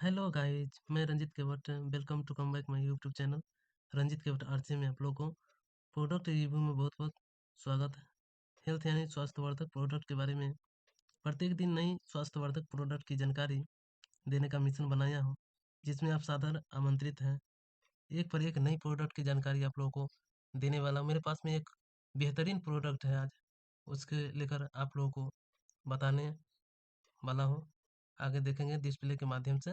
Hello guys, मैं Ranjit Kewat. Welcome to come back my YouTube channel Ranjit Kewat RC में आप लोगों को प्रोडक्ट रिव्यू में बहुत बहुत स्वागत है। हेल्थ यानी स्वास्थ्यवर्धक प्रोडक्ट के बारे में प्रत्येक दिन नई स्वास्थ्यवर्धक प्रोडक्ट की जानकारी देने का मिशन बनाया हूँ, जिसमें आप सादर आमंत्रित हैं। एक पर एक नई प्रोडक्ट की जानकारी आप लोगों को देने वाला हूँ। मेरे पास में एक बेहतरीन प्रोडक्ट है आज, उसके लेकर आप लोगों को बताने वाला हूँ। आगे देखेंगे डिस्प्ले के माध्यम से,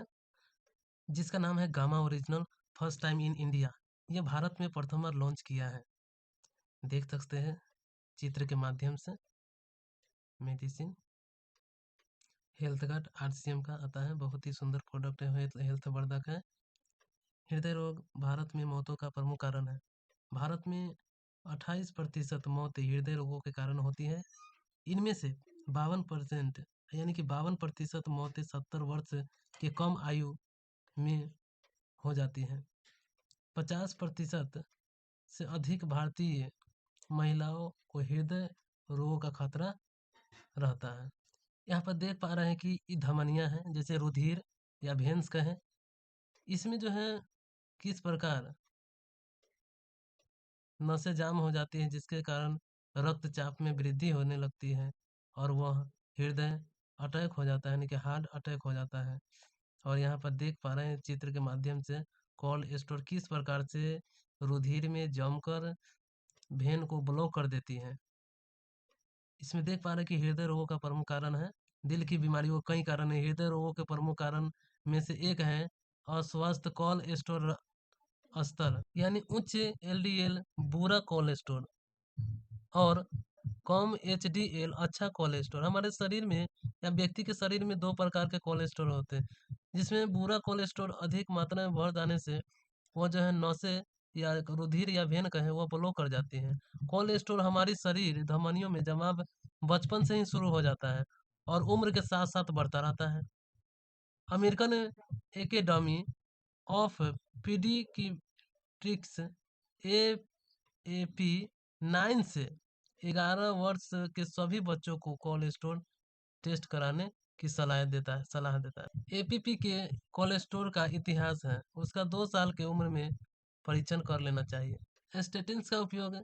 जिसका नाम है gamma original. First time in India, यह भारत में प्रथम बार लॉन्च किया है। देख सकते हैं चित्र के माध्यम से। मेडिसिन हेल्थ कार्ड आरसीएम का आता है, बहुत ही सुंदर प्रोडक्ट है, हेल्थ वर्धक है। हृदय रोग भारत में मौतों का प्रमुख कारण है। भारत में 28% मौत हृदय रोगों के कारण होती है। इनमें से 52% यानी कि 52% मौतें 70 वर्ष के कम आयु में हो जाती हैं। 50% से अधिक भारतीय महिलाओं को हृदय रोगों का खतरा रहता है। यहाँ पर देख पा रहे हैं कि ये धमनियाँ हैं, जैसे रुधिर या वेन्स कहें। इसमें जो है किस प्रकार नसें जाम हो जाती हैं, जिसके कारण रक्तचाप में वृद्धि होने लगती है और वह हृदय अटैक हो जाता है, यानी कि हार्ट अटैक हो जाता है। और यहाँ पर देख पा रहे हैं चित्र के माध्यम से कोल्ड स्टोर किस प्रकार से रुधिर में जमकर वेन को ब्लॉक कर देती है। इसमें देख पा रहे हैं कि हृदय रोगों का प्रमुख कारण है। दिल की बीमारियों का कई कारण है, हृदय रोगों के प्रमुख कारण में से एक है अस्वस्थ कोलेस्ट्रॉल स्तर, यानी उच्च एलडीएल बुरा कोलेस्ट्रॉल और कम एचडीएल अच्छा कोलेस्ट्रॉल। हमारे शरीर में या व्यक्ति के शरीर में दो प्रकार के कोलेस्ट्रॉल होते हैं, जिसमें बुरा कोलेस्ट्रॉल अधिक मात्रा में बढ़ जाने से वो जो है नसें या रुधिर या वेन कहें वो ब्लॉक कर जाती हैं। कोलेस्ट्रॉल हमारी शरीर धमनियों में जमाव बचपन से ही शुरू हो जाता है और उम्र के साथ साथ बढ़ता रहता है। American academy of paediatrics AAP 9 से 11 वर्ष के सभी बच्चों को कोलेस्ट्रॉल टेस्ट कराने की सलाह देता है। एपीपी के कोलेस्ट्रॉल का इतिहास है, उसका 2 साल के उम्र में परीक्षण कर लेना चाहिए। स्टेटिन्स का उपयोग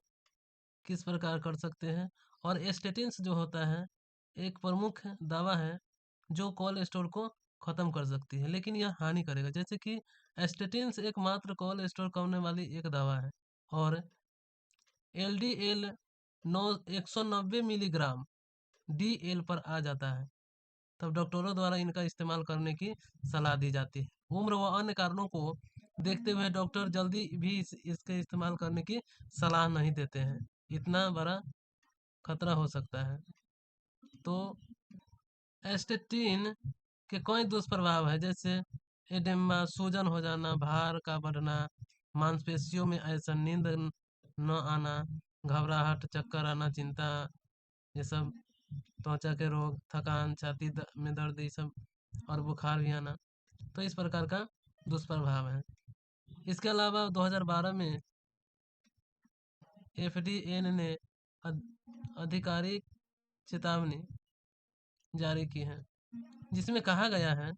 किस प्रकार कर सकते हैं, और स्टेटिन्स जो होता है एक प्रमुख दवा है जो कोलेस्ट्रॉल को खत्म कर सकती है, लेकिन यह हानि करेगा। जैसे कि स्टेटिन्स एकमात्र कोलेस्ट्रॉल कमने वाली एक दवा है और एलडीएल 190 मिलीग्राम डीएल पर आ जाता है, तब डॉक्टरों द्वारा इनका इस्तेमाल करने की सलाह दी जाती है। उम्र व अन्य कारणों को देखते हुए डॉक्टर जल्दी भी इसके इस्तेमाल करने की सलाह नहीं देते हैं, इतना बड़ा खतरा हो सकता है। तो एस्टेटिन के कई दुष्प्रभाव है, जैसे एडेमा, सूजन हो जाना, भार का बढ़ना, मांसपेशियों में ऐसा नींद न आना, घबराहट, चक्कर आना, चिंता, ये सब, त्वचा के रोग, थकान, में दर्द, ये सब, और बुखार भी आना। तो इस प्रकार का दुष्प्रभाव है। इसके अलावा 2012 में एफडीए ने आधिकारिक चेतावनी जारी की है, जिसमें कहा गया है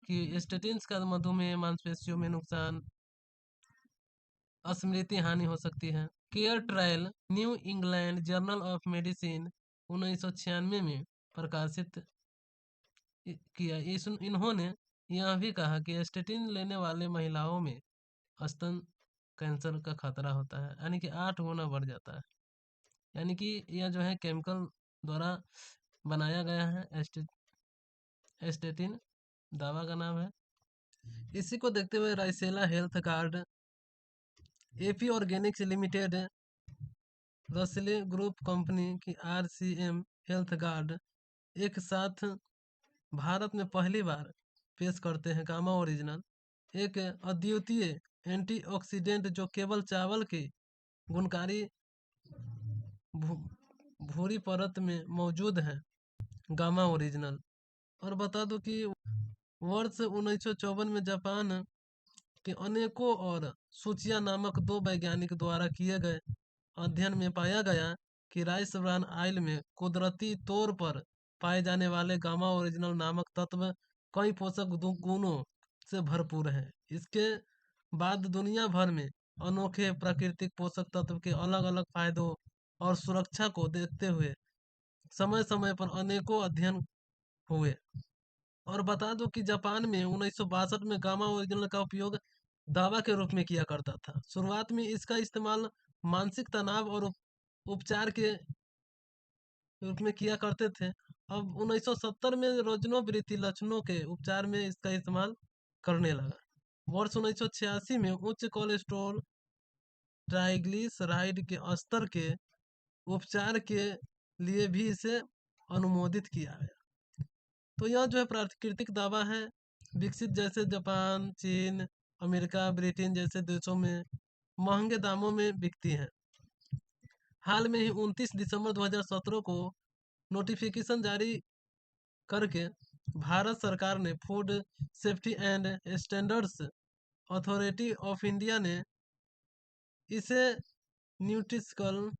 कि स्टेटिन्स का मधुमेह, मांसपेशियों में नुकसान, स्मृति हानि हो सकती है। Care trial new England journal of medicine 1996 में प्रकाशित किया। इन्होंने यह भी कहा कि स्टेटिन लेने वाले महिलाओं में स्तन कैंसर का खतरा होता है, यानी कि 8 गुना बढ़ जाता है। यानी कि यह जो है केमिकल द्वारा बनाया गया है। स्टेटिन दवा का नाम है। इसी को देखते हुए राइसेला health card, AP organics limited, रसले ग्रुप कंपनी की आरसीएम हेल्थ कार्ड एक साथ भारत में पहली बार पेश करते हैं। गामा ओरिजिनल एक अद्वितीय एंटीऑक्सीडेंट जो केवल चावल की गुणकारी भूरी परत में मौजूद है। Gamma original. और बता दो कि वर्ष 1954 में जापान के अनेकों और सूचिया नामक 2 वैज्ञानिक द्वारा किए गए अध्ययन में पाया गया कि राइस ब्रान ऑयल में कुदरती तौर पर पाए जाने वाले गामा ओरिजिनल नामक तत्व कई पोषक गुणों से भरपूर है। इसके बाद दुनिया भर में अनोखे प्राकृतिक पोषक तत्व के अलग अलग फायदों और सुरक्षा को देखते हुए समय समय पर अनेकों अध्ययन हुए। और बता दो कि जापान में 1962 में गामा ओरिजिनल का उपयोग दवा के रूप में किया करता था। शुरुआत में इसका इस्तेमाल मानसिक तनाव और उपचार के रूप में किया करते थे। अब 1970 में रोजनोवृत्ति लक्षणों के उपचार में इसका इस्तेमाल करने लगा। वर्ष 1986 में उच्च कोलेस्ट्रॉल ट्राइग्लिसराइड के स्तर के उपचार के लिए भी इसे अनुमोदित किया गया। तो यह जो है प्राकृतिक दवा है, विकसित जैसे जापान, चीन, अमेरिका, ब्रिटेन जैसे देशों में महंगे दामों में बिकती हैं। हाल में ही 29 दिसंबर 2017 को नोटिफिकेशन जारी करके भारत सरकार ने food safety and standards authority of India ने इसे न्यूट्रिशकल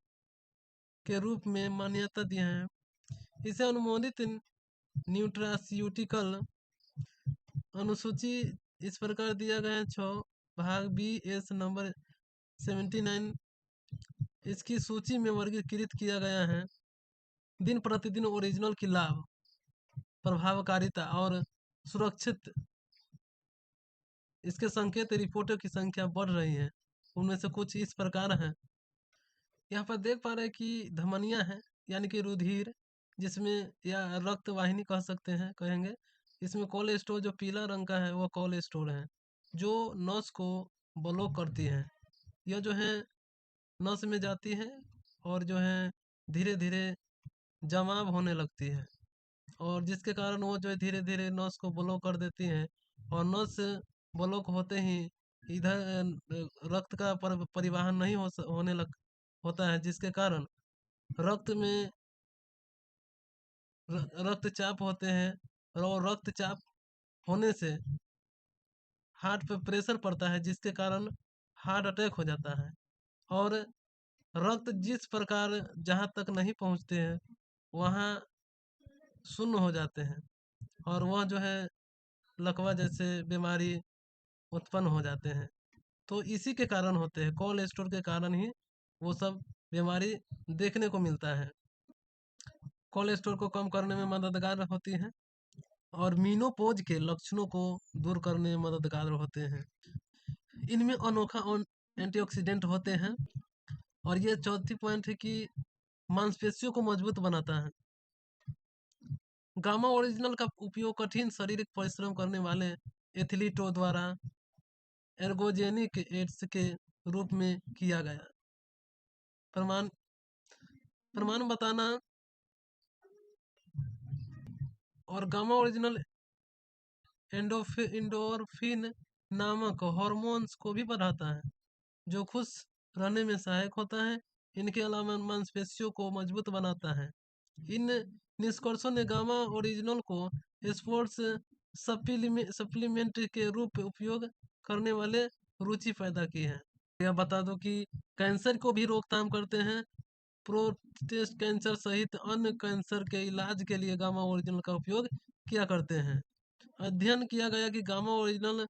के रूप में मान्यता दी है। इसे अनुमोदित न्यूट्रास्यूटिकल अनुसूची इस प्रकार दिया गया है 6 भाग BS नंबर 79। इसकी सूची में वर्गीकृत किया गया है दिन प्रतिदिन ओरिजिनल की लाभ, प्रभावकारिता और सुरक्षित। इसके संकेत रिपोर्टों की संख्या बढ़ रही है। उनमें से कुछ इस प्रकार हैं। यहाँ पर देख पा रहे हैं कि धमनियाँ हैं, यानी कि रुधिर, जिसमें या रक्त वाहिनी कह सकते हैं, कहेंगे। इसमें कोलेस्ट्रॉल जो पीला रंग का है वो कोलेस्ट्रॉल है, जो नस को ब्लॉक करती है। यह जो है नस में जाती है और जो है धीरे धीरे जमाव होने लगती है, और जिसके कारण वो जो है धीरे धीरे नस को ब्लॉक कर देती है। और नस ब्लॉक होते ही इधर रक्त का परिवहन नहीं होने लग होता है, जिसके कारण रक्त में रक्तचाप होते हैं, और रक्तचाप होने से हार्ट पे प्रेशर पड़ता है, जिसके कारण हार्ट अटैक हो जाता है। और रक्त जिस प्रकार जहाँ तक नहीं पहुँचते हैं वहाँ शून्य हो जाते हैं, और वह जो है लकवा जैसे बीमारी उत्पन्न हो जाते हैं। तो इसी के कारण होते हैं, कोलेस्ट्रॉल के कारण ही वो सब बीमारी देखने को मिलता है। कोलेस्ट्रॉल को कम करने में मददगार होती है और मीनोपोज के लक्षणों को दूर करने में मददगार होते हैं। इनमें अनोखा एंटीऑक्सीडेंट होते हैं। और ये चौथी पॉइंट है कि मांसपेशियों को मजबूत बनाता है। गामा ओरिजिनल का उपयोग कठिन शारीरिक परिश्रम करने वाले एथलीटों द्वारा एर्गोजेनिक एड्स के रूप में किया गया। प्रमाण प्रमाण बताना। और गामा ओरिजिनल एंडोर्फिन नामक हार्मोन्स को भी बढ़ाता है, जो खुश रहने में सहायक होता है। इनके अलावा मांसपेशियों को मजबूत बनाता है। इन निष्कर्षों ने गामा ओरिजिनल को स्पोर्ट्स सप्लीमेंट के रूप में उपयोग करने वाले रुचि पैदा की है। यह बता दो कि कैंसर को भी रोकथाम करते हैं। प्रोस्टेट कैंसर सहित अन्य कैंसर के इलाज के लिए गामा ओरिजिनल का उपयोग किया करते हैं। अध्ययन किया गया कि गामा ओरिजिनल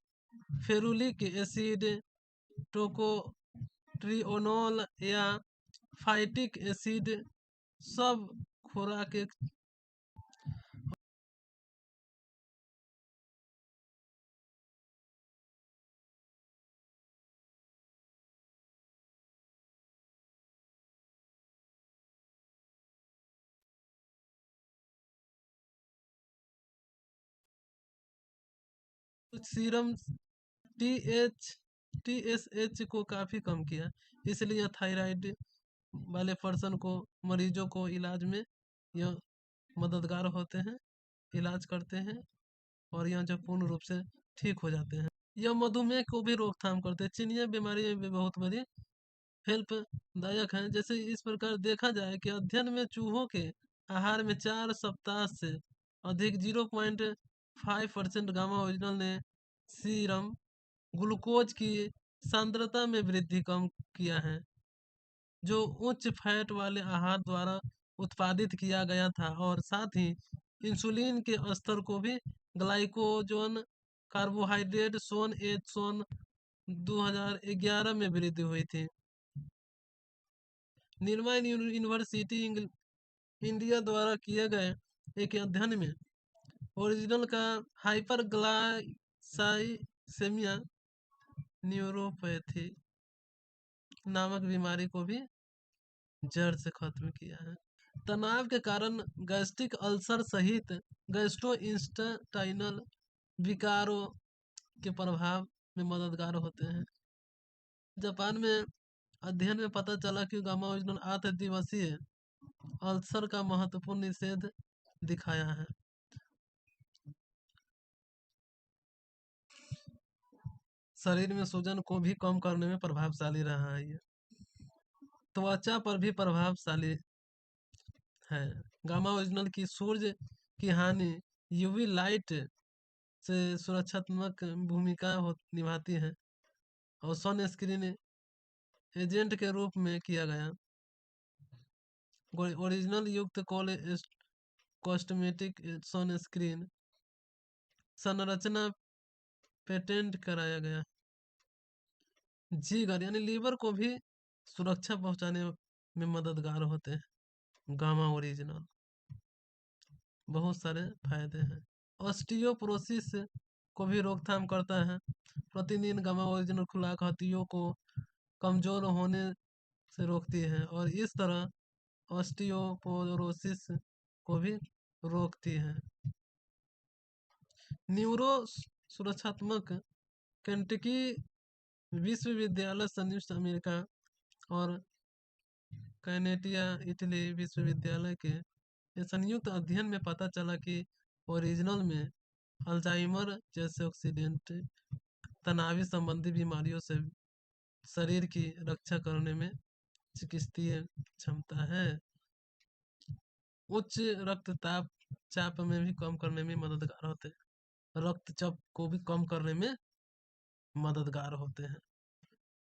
फेरुलिक एसिड, टोकोट्रिओनोल या फाइटिक एसिड सब खुराक सीरम TSH को काफ़ी कम किया। इसलिए थायराइड वाले पर्सन को, मरीजों को इलाज में यह मददगार होते हैं, इलाज करते हैं, और यह जो पूर्ण रूप से ठीक हो जाते हैं। यह मधुमेह को भी रोकथाम करते हैं। चिनिया बीमारी में भी बहुत बड़ी हेल्पदायक है। जैसे इस प्रकार देखा जाए कि अध्ययन में चूहों के आहार में 4 सप्ताह से अधिक 0.5% गामा ओरिजिनल ने सीरम ग्लूकोज की सांद्रता में वृद्धि कम किया है, जो उच्च फैट वाले आहार द्वारा उत्पादित किया गया था। और साथ ही इंसुलिन के स्तर को भी ग्लाइकोजन कार्बोहाइड्रेट सोन एच सोन 2011 में वृद्धि हुई थी। निर्मा यूनिवर्सिटी इंडिया द्वारा किए गए एक अध्ययन में ओरिजिनल का हाइपरग्लाइसेमिया न्यूरोपैथी नामक बीमारी को भी जड़ से खत्म किया है। तनाव के कारण गैस्ट्रिक अल्सर सहित गैस्ट्रोइंटेस्टाइनल विकारों के प्रभाव में मददगार होते हैं। जापान में अध्ययन में पता चला कि गामा ओरिजिनल 8 दिवसीय अल्सर का महत्वपूर्ण निषेध दिखाया है। शरीर में सूजन को भी कम करने में प्रभावशाली रहा है। ये त्वचा पर भी प्रभावशाली है। गामा ओरिजिनल की सूर्य की हानि यूवी लाइट से सुरक्षात्मक भूमिका निभाती है और सन स्क्रीन एजेंट के रूप में किया गया। ओरिजिनल युक्त कॉस्मेटिक सन स्क्रीन संरचना पेटेंट कराया गया। जिगर यानी लीवर को भी सुरक्षा पहुंचाने में मददगार होते हैं गामा ओरिजिनल। बहुत सारे फायदे हैं। ऑस्टियोपोरोसिस को भी रोकथाम करता है। प्रतिदिन गामा ओरिजिनल खुराक हड्डियों को कमजोर होने से रोकती है और इस तरह ऑस्टियोपोरोसिस को भी रोकती है। न्यूरो सुरक्षात्मक केंटकी विश्वविद्यालय संयुक्त अमेरिका और कैनेडिया इटली विश्वविद्यालय के संयुक्त अध्ययन में पता चला कि ओरिजिनल में अल्जाइमर जैसे ऑक्सीडेंट तनावी संबंधी बीमारियों से शरीर की रक्षा करने में चिकित्सीय क्षमता है। उच्च रक्तचाप चाप में भी कम करने में मददगार होते हैं। रक्तचाप को भी कम करने में मददगार होते हैं।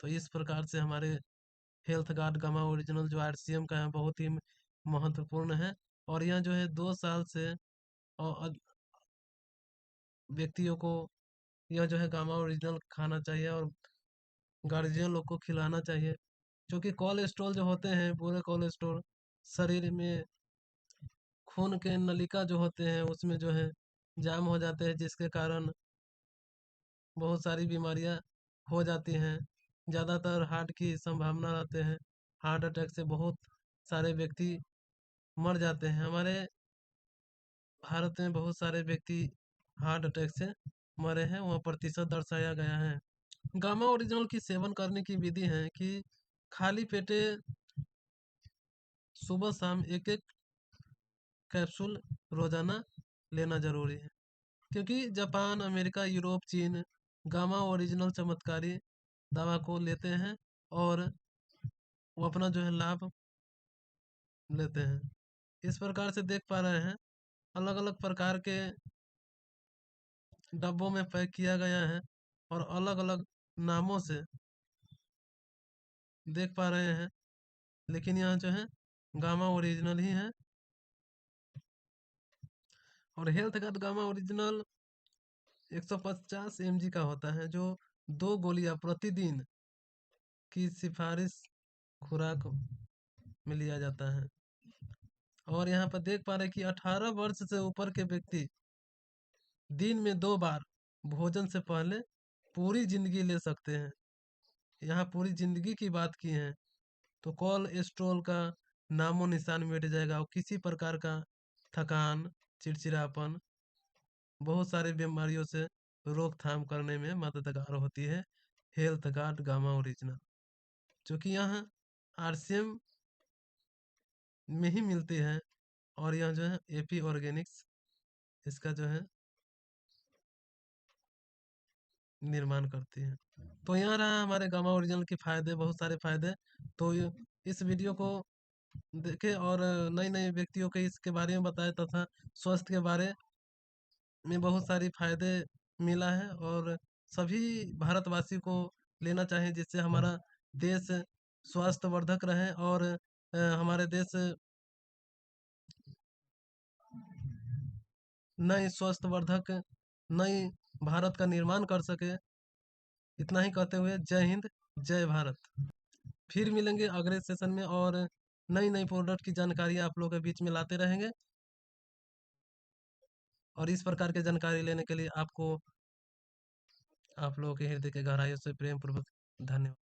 तो इस प्रकार से हमारे हेल्थ गार्ड गामा ओरिजिनल जो आरसीएम का है बहुत ही महत्वपूर्ण है और यह जो है 2 साल से व्यक्तियों को यह जो है गामा ओरिजिनल खाना चाहिए और गार्जियन लोग को खिलाना चाहिए, क्योंकि कोलेस्ट्रॉल जो होते हैं पूरे कोलेस्ट्रॉल शरीर में खून के नलिका जो होते हैं उसमें जो है जाम हो जाते हैं, जिसके कारण बहुत सारी बीमारियां हो जाती हैं। ज़्यादातर हार्ट की संभावना रहते हैं। हार्ट अटैक से बहुत सारे व्यक्ति मर जाते हैं। हमारे भारत में बहुत सारे व्यक्ति हार्ट अटैक से मरे हैं, वह प्रतिशत दर्शाया गया है। गामा ओरिजिनल की सेवन करने की विधि है कि खाली पेटे सुबह शाम एक एक कैप्सूल रोजाना लेना जरूरी है, क्योंकि जापान अमेरिका यूरोप चीन गामा ओरिजिनल चमत्कारी दवा को लेते हैं और वो अपना जो है लाभ लेते हैं। इस प्रकार से देख पा रहे हैं अलग अलग प्रकार के डब्बों में पैक किया गया है और अलग अलग नामों से देख पा रहे हैं, लेकिन यहाँ जो है गामा ओरिजिनल ही है। और हेल्थ का गामा ओरिजिनल 150 mg का होता है, जो 2 गोलियां प्रतिदिन की सिफारिश खुराक में लिया जाता है। और यहाँ पर देख पा रहे हैं कि 18 वर्ष से ऊपर के व्यक्ति दिन में 2 बार भोजन से पहले पूरी जिंदगी ले सकते हैं। यहाँ पूरी जिंदगी की बात की है तो कोलेस्ट्रॉल का नामो निशान मिट जाएगा और किसी प्रकार का थकान चिड़चिड़ापन बहुत सारी बीमारियों से रोकथाम करने में मददगार होती है हेल्थ गार्ड गामा ओरिजिनल, जो कि यहाँ आरसीएम में ही मिलती है और यह जो है एपी ऑर्गेनिक्स इसका जो है निर्माण करती है। तो यहाँ रहा हमारे गामा ओरिजिनल के फायदे, बहुत सारे फायदे। तो इस वीडियो को देखे और नए नए व्यक्तियों के इसके बारे में बताए तथा स्वास्थ्य के बारे में बहुत सारी फायदे मिला है और सभी भारतवासी को लेना चाहिए, जिससे हमारा देश स्वास्थ्यवर्धक रहे और हमारे देश नई स्वास्थ्यवर्धक नई भारत का निर्माण कर सके। इतना ही कहते हुए जय हिंद, जय भारत। फिर मिलेंगे अगले सेशन में और नई नई प्रोडक्ट की जानकारी आप लोगों के बीच में लाते रहेंगे। और इस प्रकार की जानकारी लेने के लिए आपको आप लोगों के हृदय के गहराइयों से प्रेम पूर्वक धन्यवाद।